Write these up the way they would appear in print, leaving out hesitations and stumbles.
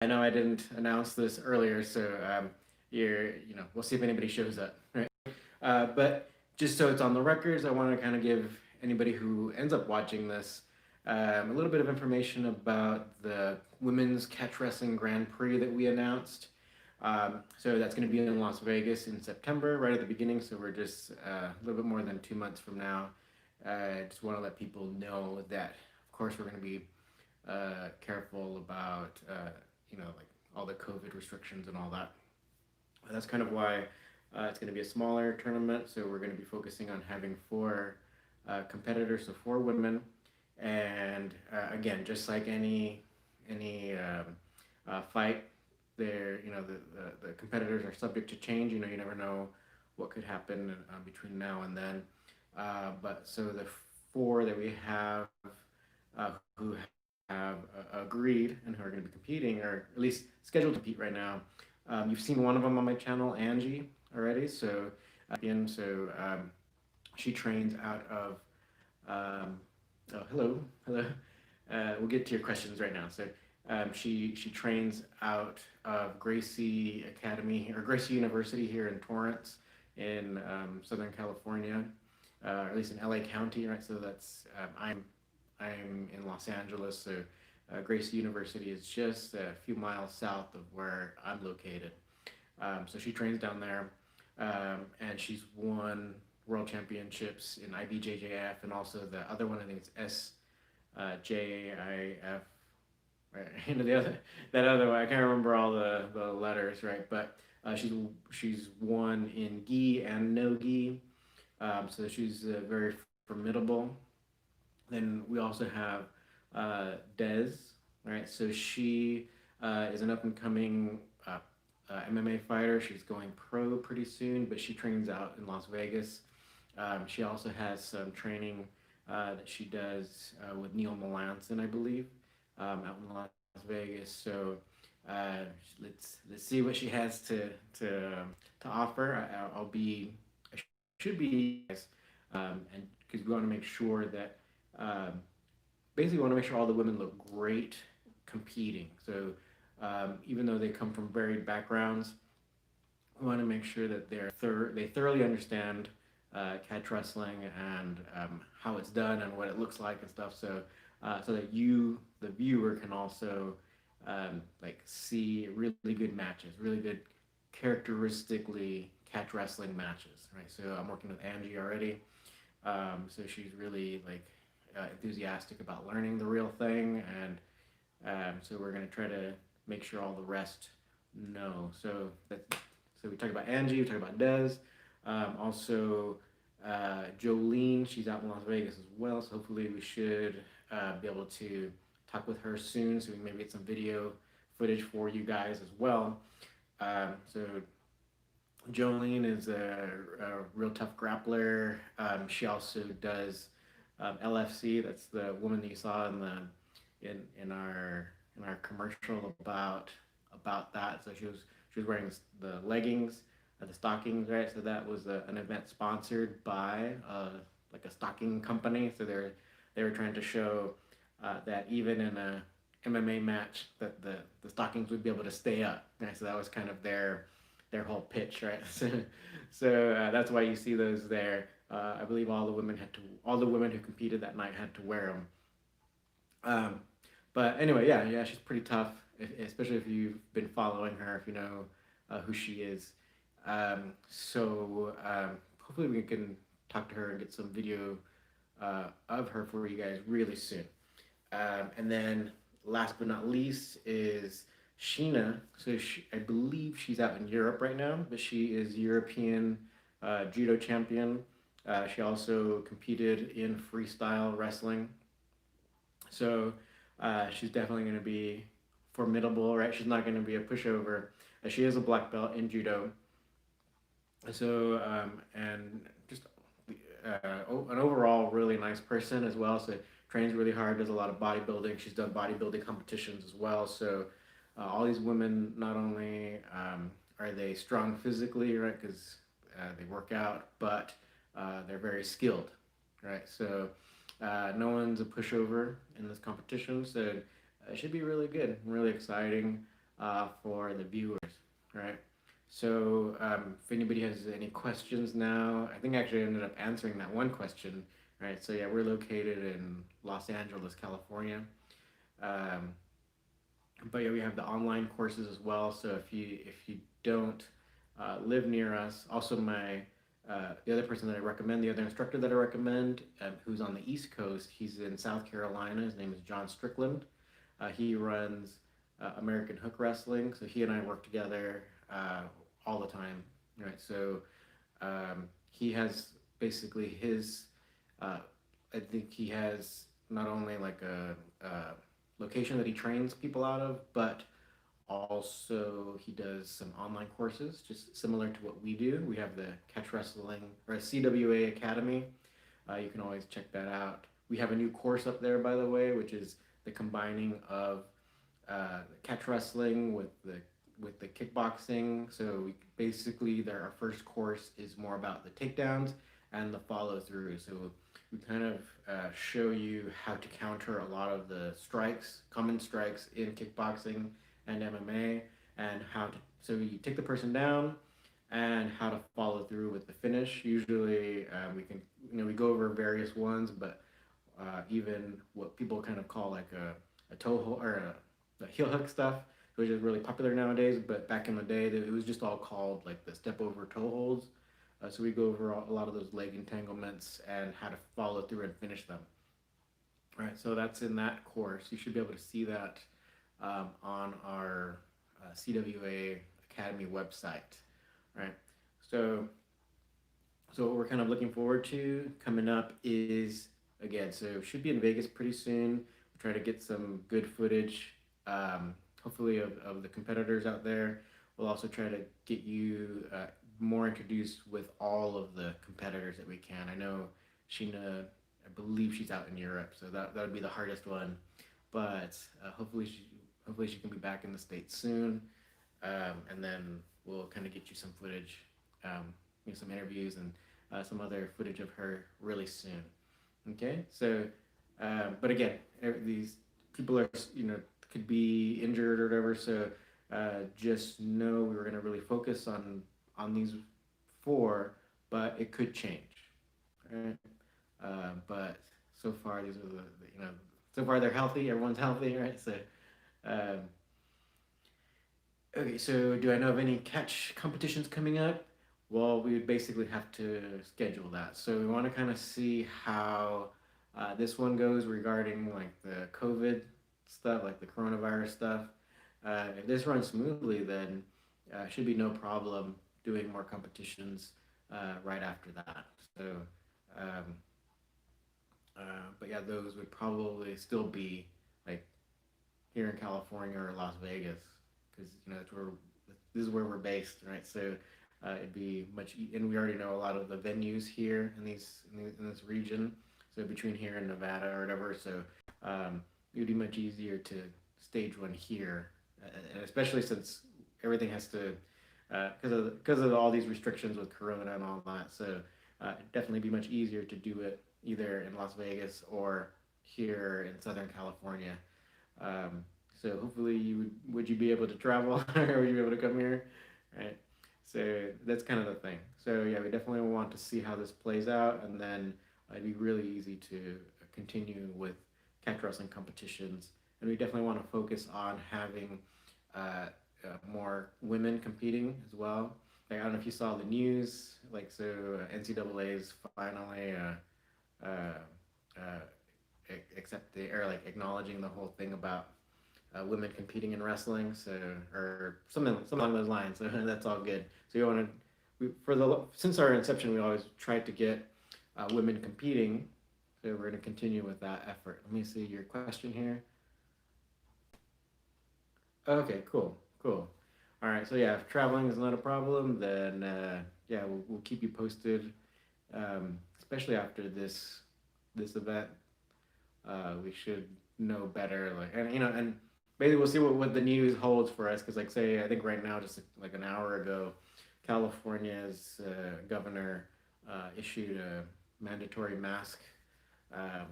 I know I didn't announce this earlier, so we'll see if anybody shows up, right? But just so it's on the records, I want to kind of give anybody who ends up watching this a little bit of information about the women's catch wrestling Grand Prix that we announced. So that's going to be in Las Vegas in September, right at the beginning. So we're just a little bit more than 2 months from now. I just want to let people know that, of course, we're going to be careful about like all the COVID restrictions and all that. That's kind of why it's going to be a smaller tournament. So we're going to be focusing on having four competitors, so four women, and again, just like any fight, there the competitors are subject to change. You never know what could happen between now and then. But so the four that we have who have agreed and who are going to be competing, or at least scheduled to compete right now. You've seen one of them on my channel, Angie, already. So she trains out of. Oh, hello. We'll get to your questions right now. So she trains out of Gracie Academy or Gracie University here in Torrance, in Southern California, or at least in LA County, right? So that's I'm in Los Angeles, so Gracie University is just a few miles south of where I'm located. So she trains down there, and she's won world championships in IBJJF, and also the other one, I think it's SJIF. Right, the other that other one, I can't remember all the letters, right? But she's won in gi and no gi, so she's very formidable. Then we also have Des, right? So she is an up and coming MMA fighter. She's going pro pretty soon, but she trains out in Las Vegas. She also has some training that she does with Neil Melanson, I believe, out in Las Vegas. So uh, let's see what she has to offer. I'll be I should be and because we want to make sure that um, basically we want to make sure all the women look great competing. So even though they come from varied backgrounds, we want to make sure that they thoroughly understand catch wrestling and how it's done and what it looks like and stuff. So that you, the viewer, can also like see really good matches, really good characteristically catch wrestling matches, right? So I'm working with Angie already. So she's really like enthusiastic about learning the real thing, and so we're gonna try to make sure all the rest know. So we talked about Angie, we talked about Des, also Jolene. She's out in Las Vegas as well, so hopefully we should be able to talk with her soon, so we can maybe get some video footage for you guys as well. So Jolene is a real tough grappler. She also does LFC. That's the woman that you saw in our commercial about that. So she was wearing the leggings, the stockings, right? So that was an event sponsored by like a stocking company. So they were trying to show that even in a MMA match, that the stockings would be able to stay up. Right? So that was kind of their whole pitch, right? So that's why you see those there. I believe all the women who competed that night had to wear them. But anyway, yeah, she's pretty tough, especially if you've been following her, if you know who she is. So hopefully we can talk to her and get some video of her for you guys really soon. And then last but not least is Sheena. So I believe she's out in Europe right now, but she is European judo champion. She also competed in freestyle wrestling. So she's definitely going to be formidable, right? She's not going to be a pushover. She is a black belt in judo. So and just an overall really nice person as well. So trains really hard, does a lot of bodybuilding. She's done bodybuilding competitions as well. So all these women, not only are they strong physically, right, because they work out, but they're very skilled, right? So no one's a pushover in this competition, so it should be really good, really exciting. for the viewers, right? So if anybody has any questions now, I think I actually ended up answering that one question, right? So yeah, we're located in Los Angeles, California. Um, but yeah, we have the online courses as well. So if you don't live near us, also my the other person that I recommend, the other instructor that I recommend, who's on the East Coast, he's in South Carolina. His name is John Strickland. He runs American Hook Wrestling. So he and I work together all the time, right? So he has basically his. Uh, I think he has not only like a location that he trains people out of, but also he does some online courses, just similar to what we do. We have the Catch Wrestling or CWA Academy. You can always check that out. We have a new course up there, by the way, which is the combining of catch wrestling with the kickboxing. So we basically there our first course is more about the takedowns and the follow through. So we kind of show you how to counter a lot of the strikes, common strikes in kickboxing and MMA, and how to so you take the person down and how to follow through with the finish. Usually we can we go over various ones, but even what people kind of call like a toe hold or a heel hook stuff, which is really popular nowadays. But back in the day, it was just all called like the step over toe holds. So we go over a lot of those leg entanglements and how to follow through and finish them. All right, so that's in that course. You should be able to see that on our CWA Academy website. All right, so so what we're kind of looking forward to coming up is again, so should be in Vegas pretty soon. We'll try to get some good footage, hopefully of the competitors out there. We'll also try to get you more introduced with all of the competitors that we can. I know Sheena, I believe she's out in Europe, so that would be the hardest one. But hopefully she can be back in the States soon, and then we'll kind of get you some footage, some interviews and some other footage of her really soon. Okay, so but again, these people are could be injured or whatever, so just know we were going to really focus on these four, but it could change, right? But so far these are so far they're healthy. Everyone's healthy, right? So um, okay, so do I know of any catch competitions coming up? Well, we would basically have to schedule that. So we want to kind of see how this one goes regarding like the COVID stuff, like the coronavirus stuff. If this runs smoothly, then should be no problem doing more competitions right after that. So, um, but yeah, those would probably still be like here in California or Las Vegas, because that's where this is where we're based, right? So it'd be and we already know a lot of the venues here in this region. So between here and Nevada or whatever, so it would be much easier to stage one here, and especially since everything has to because of all these restrictions with Corona and all that. So it'd definitely be much easier to do it either in Las Vegas or here in Southern California. Um, so hopefully would you be able to travel or would you be able to come here, right? So that's kind of the thing. So yeah, we definitely want to see how this plays out, and then it'd be really easy to continue with catch wrestling competitions. And we definitely want to focus on having more women competing as well. Like, I don't know if you saw the news, like so NCAA is finally uh, uh, accept the or like acknowledging the whole thing about women competing in wrestling, so or something along those lines. So that's all good. So you want to for the since our inception, we always tried to get women competing. So we're going to continue with that effort. Let me see your question here. Okay, cool, cool. All right, so yeah, if traveling is not a problem, then yeah, we'll keep you posted, especially after this event. We should know better, like and maybe we'll see what the news holds for us. Because like say, I think right now, just like an hour ago, California's governor issued a mandatory mask um,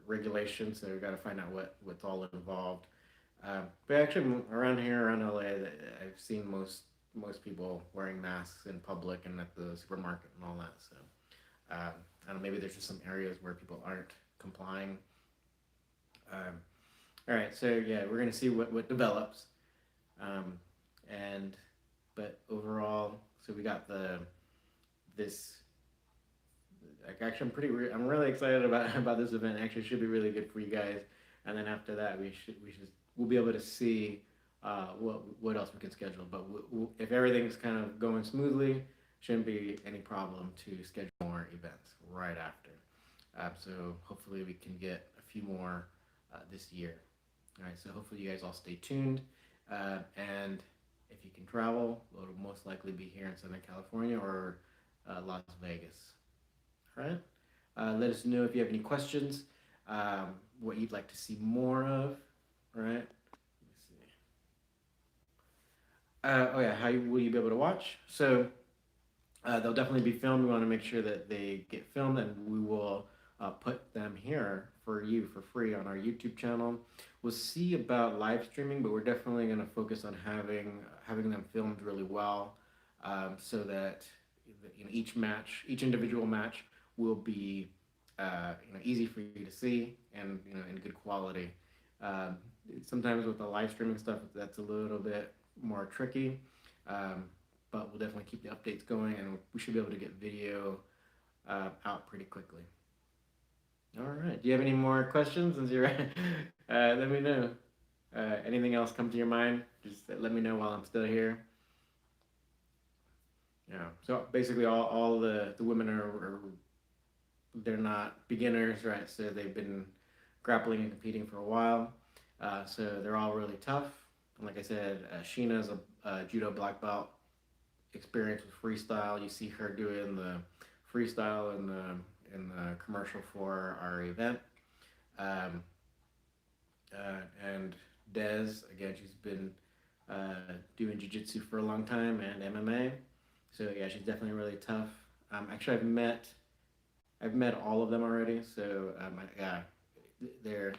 regulation. So we got to find out what's all involved. But actually, around here, around LA, I've seen most people wearing masks in public and at the supermarket and all that. So I don't know. Maybe there's just some areas where people aren't complying. Um, all right. So yeah, we're gonna see what develops. Um, and but overall, so we got the this. Like, actually, I'm really excited about this event. Actually, it should be really good for you guys. And then after that, we'll be able to see what else we can schedule. But if everything's kind of going smoothly, shouldn't be any problem to schedule more events right after. So hopefully we can get a few more this year. All right. So hopefully you guys all stay tuned. And if you can travel, it'll most likely be here in Southern California or Las Vegas. All right. Let us know if you have any questions, what you'd like to see more of. All right. Let me see. Oh yeah, will you be able to watch? So they'll definitely be filmed. We want to make sure that they get filmed, and we will put them here for you for free on our YouTube channel. We'll see about live streaming, but we're definitely going to focus on having them filmed really well, so that each individual match will be easy for you to see and in good quality. Um, Sometimes with the live streaming stuff, that's a little bit more tricky. Um, but we'll definitely keep the updates going, and we should be able to get video out pretty quickly. All right. Do you have any more questions? Since you're, let me know. Anything else come to your mind? Just let me know while I'm still here. Yeah. So basically, all the women are they're not beginners, right? So they've been grappling and competing for a while. So they're all really tough. And like I said, Sheena's a judo black belt, experience with freestyle. You see her doing the freestyle in the commercial for our event. Um, and Des, again, she's been doing jiu-jitsu for a long time and MMA. So yeah, she's definitely really tough. Actually, I've met all of them already. So yeah, they're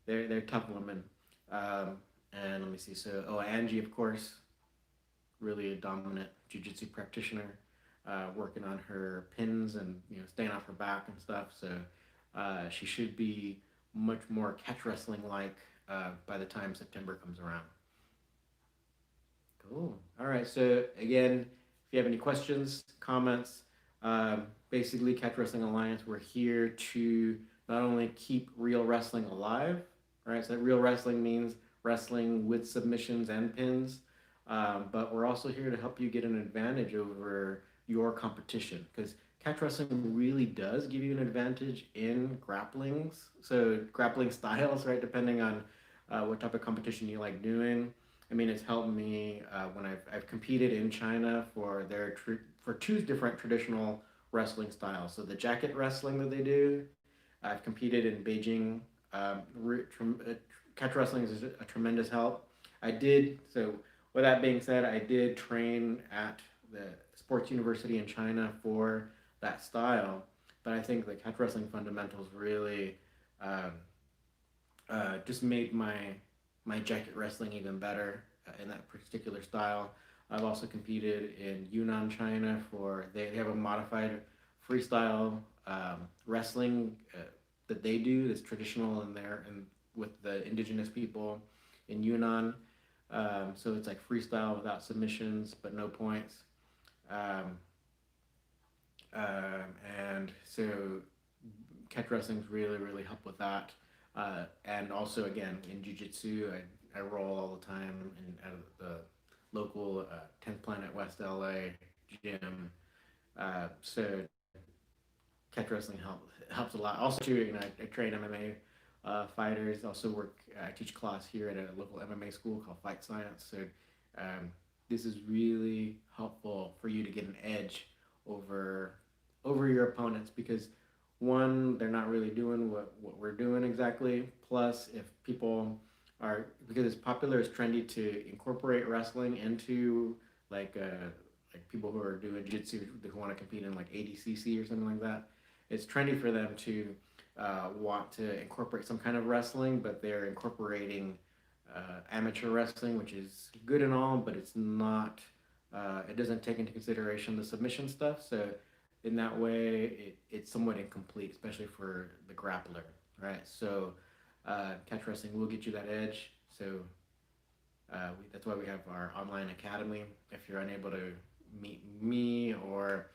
they're tough women. Um, and let me see. So Angie, of course, really a dominant jiu-jitsu practitioner, working on her pins and staying off her back and stuff. So she should be much more catch wrestling like by the time September comes around. Cool. All right. So again, if you have any questions, comments, basically Catch Wrestling Alliance, we're here to not only keep real wrestling alive, right? So real wrestling means wrestling with submissions and pins, but we're also here to help you get an advantage over your competition because catch wrestling really does give you an advantage in grapplings. So grappling styles, right? Depending on what type of competition you like doing. I mean, it's helped me when I've competed in China for for two different traditional wrestling styles. So the jacket wrestling that they do, I've competed in Beijing. Catch wrestling is a tremendous help. I did so. With that being said, I did train at the sports university in China for that style, but I think the catch wrestling fundamentals really um, just made my jacket wrestling even better in that particular style. I've also competed in Yunnan, China for they have a modified freestyle wrestling that they do that's traditional in there and with the indigenous people in Yunnan. So it's like freestyle without submissions but no points. Um, and so catch wrestling's really helped with that. And also again in jiu-jitsu, I roll all the time in at the local 10th Planet West LA gym. So catch wrestling helps a lot. Also too, I train MMA fighters. Also I teach class here at a local MMA school called Fight Science. So um, this is really helpful for you to get an edge over your opponents because one, they're not really doing what we're doing exactly. Plus, if people are because it's popular, it's trendy to incorporate wrestling into like people who are doing jiu-jitsu who want to compete in like ADCC or something like that. It's trendy for them to want to incorporate some kind of wrestling, but they're incorporating amateur wrestling, which is good and all, but it's not. It doesn't take into consideration the submission stuff. So in that way, it's somewhat incomplete, especially for the grappler, right? So catch wrestling will get you that edge. So that's why we have our online academy. If you're unable to meet me or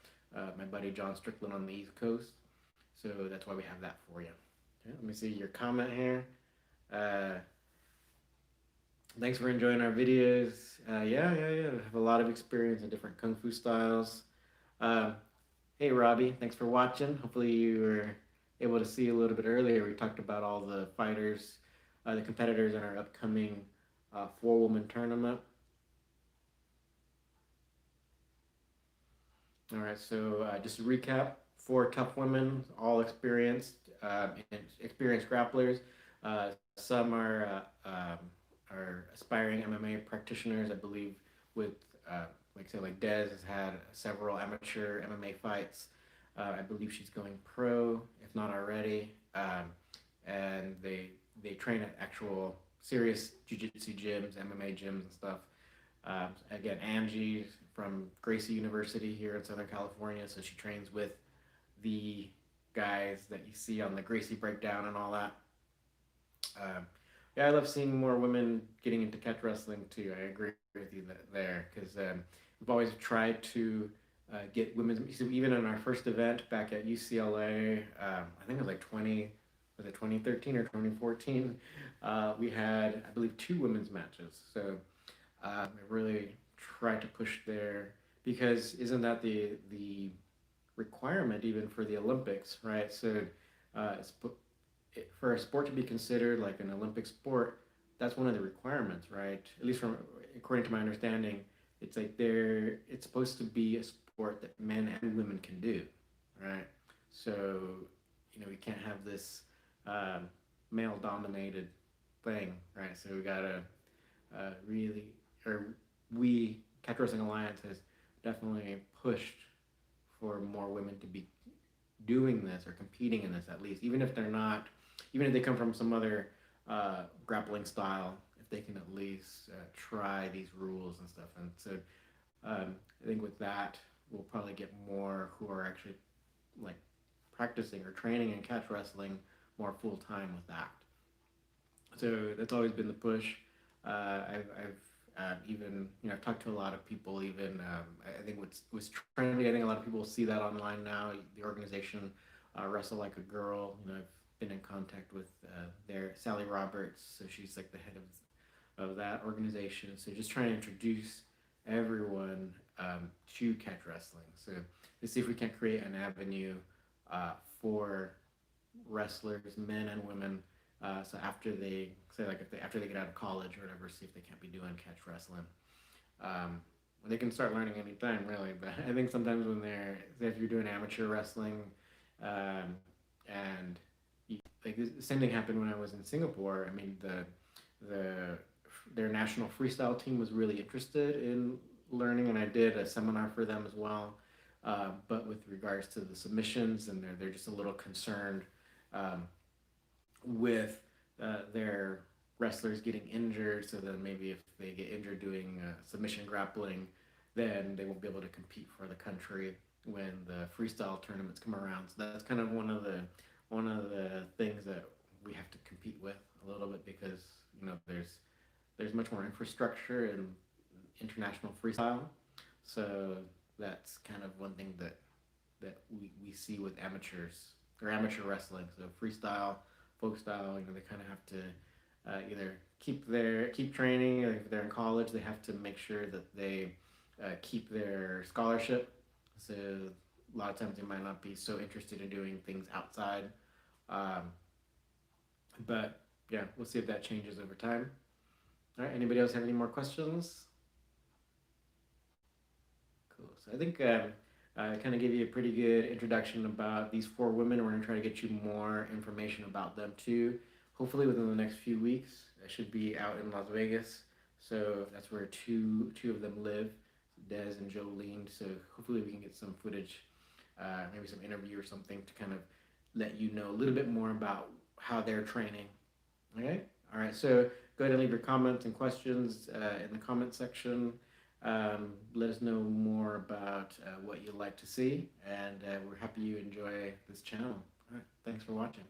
my buddy John Strickland on the East Coast, so that's why we have that for you. Okay, let me see your comment here. Uh, Thanks for enjoying our videos. Yeah. I have a lot of experience in different kung fu styles. Uh, hey, Robbie, thanks for watching. Hopefully, you were able to see a little bit earlier. We talked about all the fighters, the competitors in our upcoming four-woman tournament. All right, so just to recap, four tough women, all experienced, experienced grapplers. Some are aspiring MMA practitioners, I believe. With like I said, like Des has had several amateur MMA fights. I believe she's going pro, if not already. And they train at actual serious jiu-jitsu gyms, MMA gyms, and stuff. Again, Angie from Gracie University here in Southern California, so she trains with the guys that you see on the Gracie breakdown and all that. Um, yeah, I love seeing more women getting into catch wrestling too. I agree with you there because we've always tried to get women's. So even in our first event back at UCLA, I think it was like 2013 or 2014. We had, I believe, two women's matches. So I really try to push there because isn't that the requirement even for the Olympics, right? So uh, for a sport to be considered like an Olympic sport, that's one of the requirements, right? At least from according to my understanding, it's like it's supposed to be a sport that men and women can do, right? So we can't have this um, male dominated thing, right? So we gotta really, or we, Catch Wrestling Alliance has definitely pushed for more women to be doing this or competing in this at least, even if they're not, even if they come from some other grappling style, if they can at least try these rules and stuff. And so I think with that, we'll probably get more who are actually like practicing or training in catch wrestling more full time with that. So that's always been the push. I've even I've talked to a lot of people. Even I think what's trendy. I think a lot of people see that online now. The organization Wrestle Like a Girl. I've been in contact with their Sally Roberts. So she's like the head of that organization. So just trying to introduce everyone to catch wrestling. So let's see if we can create an avenue for wrestlers, men and women. So after they say like if they after they get out of college or whatever, see if they can't be doing catch wrestling. Um, they can start learning anytime, really. But I think sometimes when if you're doing amateur wrestling, um, and like the same thing happened when I was in Singapore. I mean the their national freestyle team was really interested in learning, and I did a seminar for them as well. But with regards to the submissions, and they're just a little concerned um, with their wrestlers getting injured. So then maybe if they get injured doing submission grappling, then they won't be able to compete for the country when the freestyle tournaments come around. So that's kind of one of the things that we have to compete with a little bit because there's much more infrastructure in international freestyle. So that's kind of one thing that we see with amateurs or amateur wrestling. So freestyle, folk style, they kind of have to either keep training. Or if they're in college, they have to make sure that they keep their scholarship. So a lot of times they might not be so interested in doing things outside. Um, but yeah, we'll see if that changes over time. All right. Anybody else have any more questions? Cool. So I think I kind of gave you a pretty good introduction about these four women. We're going to try to get you more information about them too. Hopefully within the next few weeks. I should be out in Las Vegas. So that's where two of them live, Des and Jolene. So hopefully we can get some footage, maybe some interview or something to kind of let you know a little bit more about how they're training. Okay? All right. So go ahead and leave your comments and questions in the comment section. Let us know more about what you'd like to see, and we're happy you enjoy this channel. All right, thanks for watching.